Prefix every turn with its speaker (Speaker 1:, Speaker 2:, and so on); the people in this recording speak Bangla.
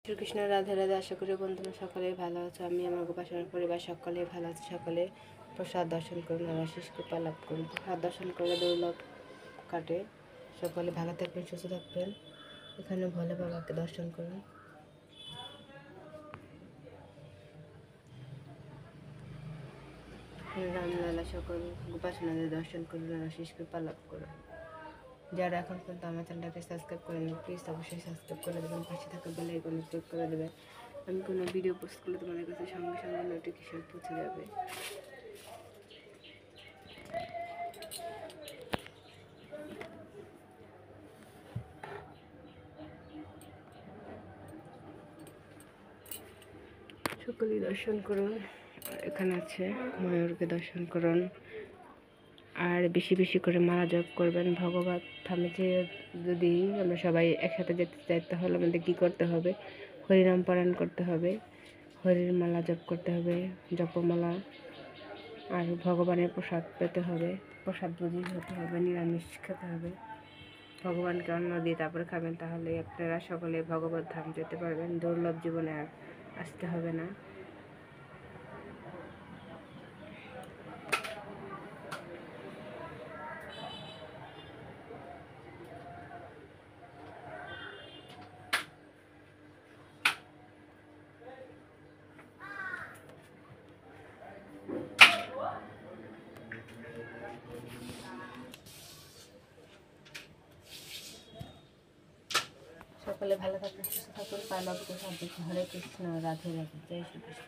Speaker 1: শ্রীকৃষ্ণ রাধে রাধে। আশা করি বন্ধুরা সকলেই ভালো আছো। আমি আমার উপাসনার পরিবার সকলেই ভালো আছে। সকলে প্রসাদ দর্শন করুন আর আশিস কৃপা লাভ করুন। প্রসাদ দর্শন করলে দুর্লভ কাটে। সকলে ভালো থাকবেন, সুস্থ থাকবেন। এখানে ভোলে বাবাকে দর্শন করুন। রামলালা সকল উপাসনাদের দর্শন করুন আর আশিস কৃপা লাভ করুন। যারা এখন পর্যন্ত আমার চ্যানেলটাকে সাবস্ক্রাইব করেন প্লিজ অবশ্যই সাবস্ক্রাইব করে দেবেন, পাশে থাকা বেল আইকনে ক্লিক করে দেবেন। আমি কোনো ভিডিও পোস্ট করলে তোমাদের কাছে সঙ্গে সঙ্গে নোটিফিকেশন পৌঁছে যাবে। সকলেই দর্শন করুন। এখানে আছে ময়ূরকে দর্শন করুন আর বেশি বেশি করে মালা জপ করবেন। ভগবত ধামে যে যদি আমরা সবাই একসাথে যেতে চাই তাহলে আমাদের কী করতে হবে? হরিনাম পারায়ণ করতে হবে, হরির মালা জপ করতে হবে, জপমালা, আর ভগবানের প্রসাদ পেতে হবে। প্রসাদ বুঝি হতে হবে, নিরামিষ খেতে হবে। ভগবানকে অন্ন দিয়ে তারপরে খাবেন, তাহলে আপনারা সকলে ভগবত ধাম যেতে পারবেন। দুর্লভ জীবনে আর আসতে হবে না। সকলে ভালো থাকুন, সুস্থ থাকুন। পালক প্রসাদ। হরে কৃষ্ণ, রাধে রাধে, জয় শ্রীকৃষ্ণ।